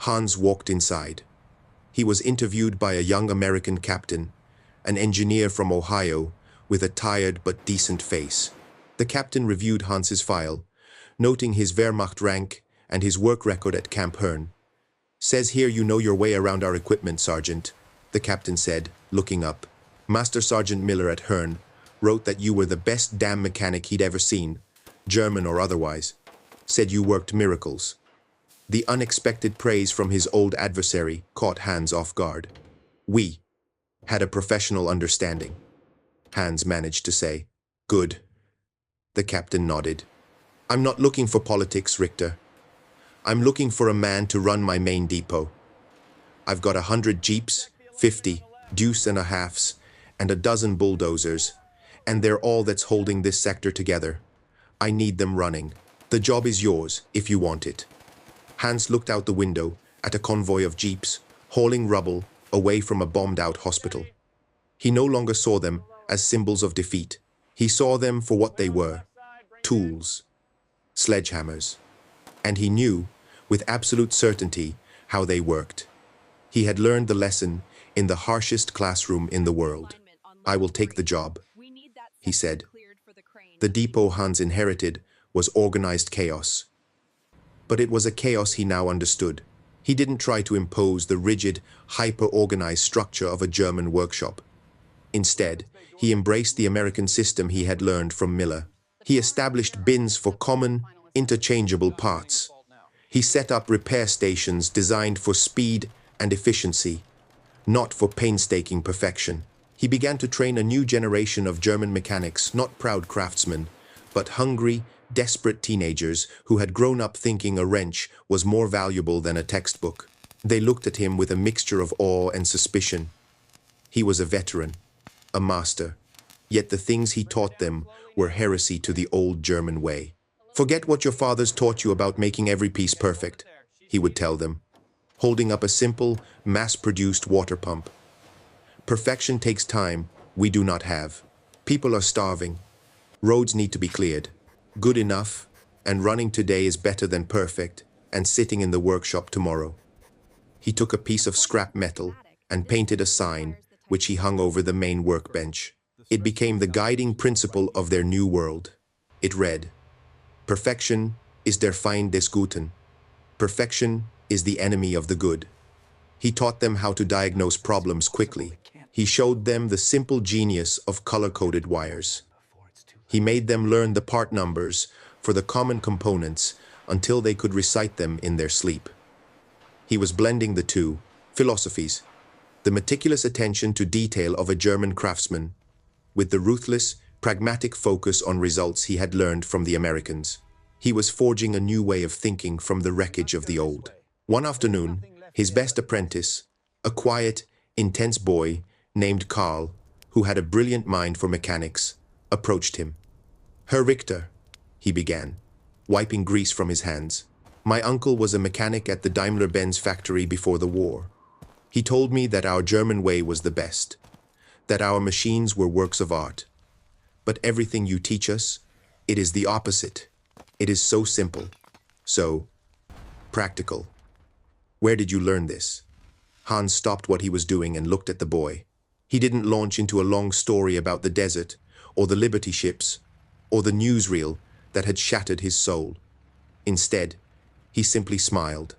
Hans walked inside. He was interviewed by a young American captain, an engineer from Ohio, with a tired but decent face. The captain reviewed Hans's file, noting his Wehrmacht rank and his work record at Camp Herne. "Says here you know your way around our equipment, Sergeant," the captain said, looking up. "Master Sergeant Miller at Herne wrote that you were the best damn mechanic he'd ever seen, German or otherwise. Said you worked miracles." The unexpected praise from his old adversary caught Hans off guard. "We had a professional understanding," Hans managed to say. "Good." The captain nodded. "I'm not looking for politics, Richter. I'm looking for a man to run my main depot. I've got 100 jeeps, 50 deuce and a halves, and a dozen bulldozers, and they're all that's holding this sector together. I need them running. The job is yours, if you want it." Hans looked out the window at a convoy of jeeps, hauling rubble away from a bombed-out hospital. He no longer saw them as symbols of defeat. He saw them for what they were: tools, sledgehammers. And he knew, with absolute certainty, how they worked. He had learned the lesson in the harshest classroom in the world. "I will take the job," he said. The depot Hans inherited was organized chaos. But it was a chaos he now understood. He didn't try to impose the rigid, hyper-organized structure of a German workshop. Instead, he embraced the American system he had learned from Miller. He established bins for common, interchangeable parts. He set up repair stations designed for speed and efficiency, not for painstaking perfection. He began to train a new generation of German mechanics, not proud craftsmen, but hungry, desperate teenagers who had grown up thinking a wrench was more valuable than a textbook. They looked at him with a mixture of awe and suspicion. He was a veteran, a master, yet the things he taught them were heresy to the old German way. "Forget what your fathers taught you about making every piece perfect," he would tell them, holding up a simple, mass-produced water pump. "Perfection takes time we do not have. People are starving. Roads need to be cleared. Good enough, and running today is better than perfect, and sitting in the workshop tomorrow." He took a piece of scrap metal and painted a sign, which he hung over the main workbench. It became the guiding principle of their new world. It read, "Perfection ist der Feind des Guten." Perfection is the enemy of the good. He taught them how to diagnose problems quickly. He showed them the simple genius of color-coded wires. He made them learn the part numbers for the common components until they could recite them in their sleep. He was blending the two philosophies, the meticulous attention to detail of a German craftsman, with the ruthless, pragmatic focus on results he had learned from the Americans. He was forging a new way of thinking from the wreckage of the old. One afternoon, his best apprentice, a quiet, intense boy named Karl, who had a brilliant mind for mechanics, approached him. "Herr Richter," he began, wiping grease from his hands. "My uncle was a mechanic at the Daimler-Benz factory before the war. He told me that our German way was the best, that our machines were works of art. But everything you teach us, it is the opposite. It is so simple, so practical. Where did you learn this?" Hans stopped what he was doing and looked at the boy. He didn't launch into a long story about the desert, or the Liberty ships, or the newsreel that had shattered his soul. Instead, he simply smiled,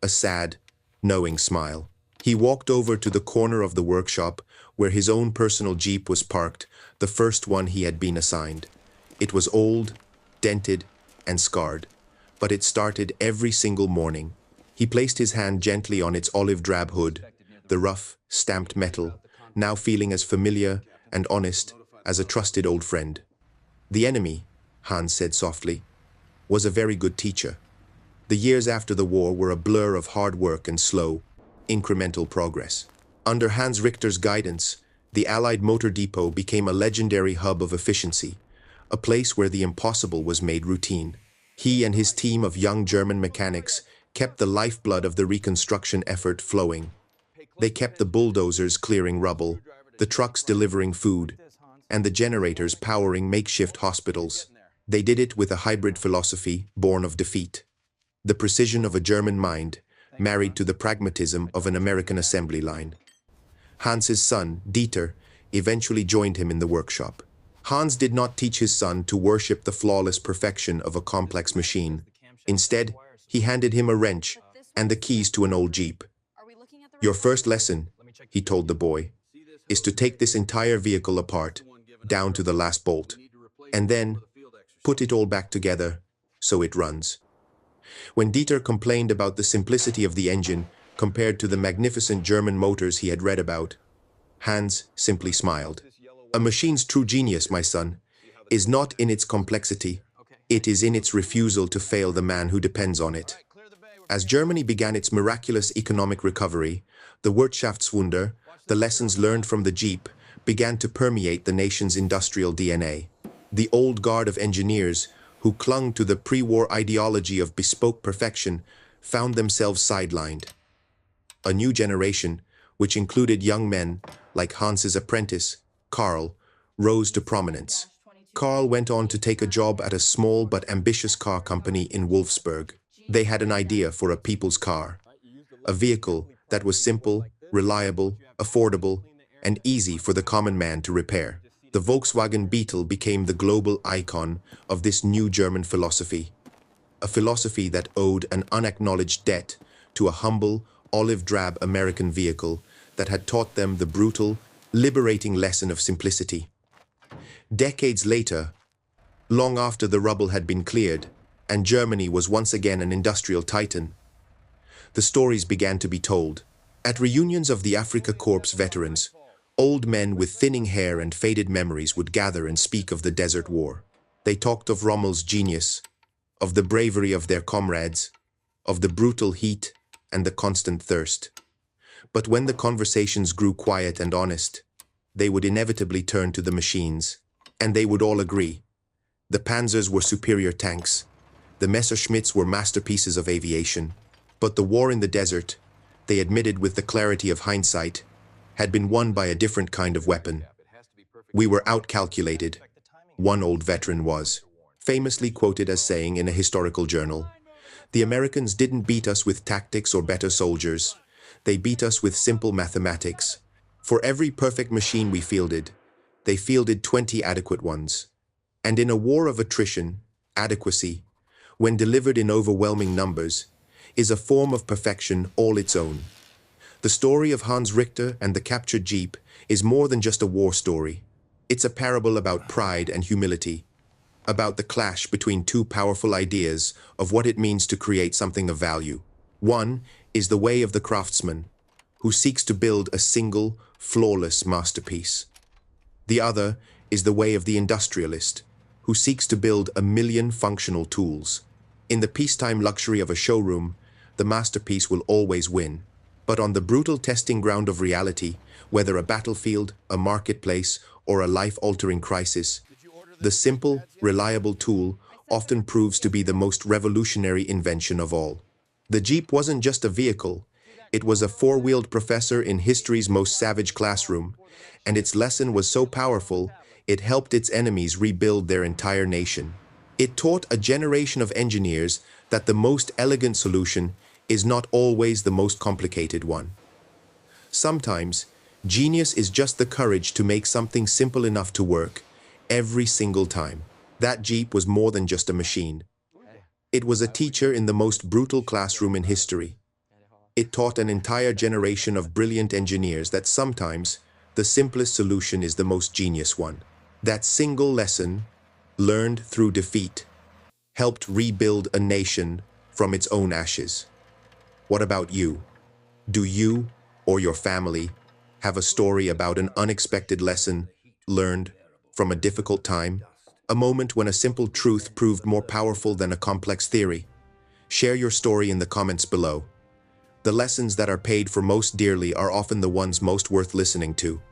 a sad, knowing smile. He walked over to the corner of the workshop where his own personal Jeep was parked, the first one he had been assigned. It was old, dented, and scarred, but it started every single morning. He placed his hand gently on its olive-drab hood, the rough, stamped metal, now feeling as familiar and honest as a trusted old friend. "The enemy," Hans said softly, "was a very good teacher. The years after the war were a blur of hard work and slow, incremental progress. Under Hans Richter's guidance, the Allied Motor Depot became a legendary hub of efficiency, a place where the impossible was made routine. He and his team of young German mechanics kept the lifeblood of the reconstruction effort flowing. They kept the bulldozers clearing rubble, the trucks delivering food, and the generators powering makeshift hospitals. They did it with a hybrid philosophy born of defeat. The precision of a German mind, married to the pragmatism of an American assembly line. Hans's son, Dieter, eventually joined him in the workshop. Hans did not teach his son to worship the flawless perfection of a complex machine. Instead, he handed him a wrench and the keys to an old Jeep. "Your first lesson," he told the boy, "is to take this entire vehicle apart, down to the last bolt, and then put it all back together so it runs." When Dieter complained about the simplicity of the engine compared to the magnificent German motors he had read about, Hans simply smiled. "A machine's true genius, my son, is not in its complexity. It is in its refusal to fail the man who depends on it." As Germany began its miraculous economic recovery, the Wirtschaftswunder, the lessons learned from the Jeep, began to permeate the nation's industrial DNA. The old guard of engineers, who clung to the pre-war ideology of bespoke perfection, found themselves sidelined. A new generation, which included young men like Hans's apprentice, Karl, rose to prominence. Karl went on to take a job at a small but ambitious car company in Wolfsburg. They had an idea for a people's car, a vehicle that was simple, reliable, affordable, and easy for the common man to repair. The Volkswagen Beetle became the global icon of this new German philosophy, a philosophy that owed an unacknowledged debt to a humble, olive-drab American vehicle that had taught them the brutal, liberating lesson of simplicity. Decades later, long after the rubble had been cleared, and Germany was once again an industrial titan, the stories began to be told. At reunions of the Afrika Korps veterans, old men with thinning hair and faded memories would gather and speak of the Desert War. They talked of Rommel's genius, of the bravery of their comrades, of the brutal heat and the constant thirst. But when the conversations grew quiet and honest, they would inevitably turn to the machines, and they would all agree. The Panzers were superior tanks, the Messerschmitts were masterpieces of aviation, but the war in the desert, they admitted with the clarity of hindsight, had been won by a different kind of weapon. "We were outcalculated," one old veteran was famously quoted as saying in a historical journal. "The Americans didn't beat us with tactics or better soldiers. They beat us with simple mathematics. For every perfect machine we fielded, they fielded 20 adequate ones. And in a war of attrition, adequacy, when delivered in overwhelming numbers, is a form of perfection all its own." The story of Hans Richter and the captured Jeep is more than just a war story. It's a parable about pride and humility, about the clash between two powerful ideas of what it means to create something of value. One is the way of the craftsman, who seeks to build a single, flawless masterpiece. The other is the way of the industrialist, who seeks to build a million functional tools. In the peacetime luxury of a showroom, the masterpiece will always win. But on the brutal testing ground of reality, whether a battlefield, a marketplace, or a life-altering crisis, the simple, reliable tool often proves to be the most revolutionary invention of all. The Jeep wasn't just a vehicle, it was a four-wheeled professor in history's most savage classroom, and its lesson was so powerful, it helped its enemies rebuild their entire nation. It taught a generation of engineers that the most elegant solution is not always the most complicated one. Sometimes, genius is just the courage to make something simple enough to work, every single time. That Jeep was more than just a machine. It was a teacher in the most brutal classroom in history. It taught an entire generation of brilliant engineers that sometimes the simplest solution is the most genius one. That single lesson, learned through defeat, helped rebuild a nation from its own ashes. What about you? Do you or your family have a story about an unexpected lesson learned from a difficult time? A moment when a simple truth proved more powerful than a complex theory? Share your story in the comments below. The lessons that are paid for most dearly are often the ones most worth listening to.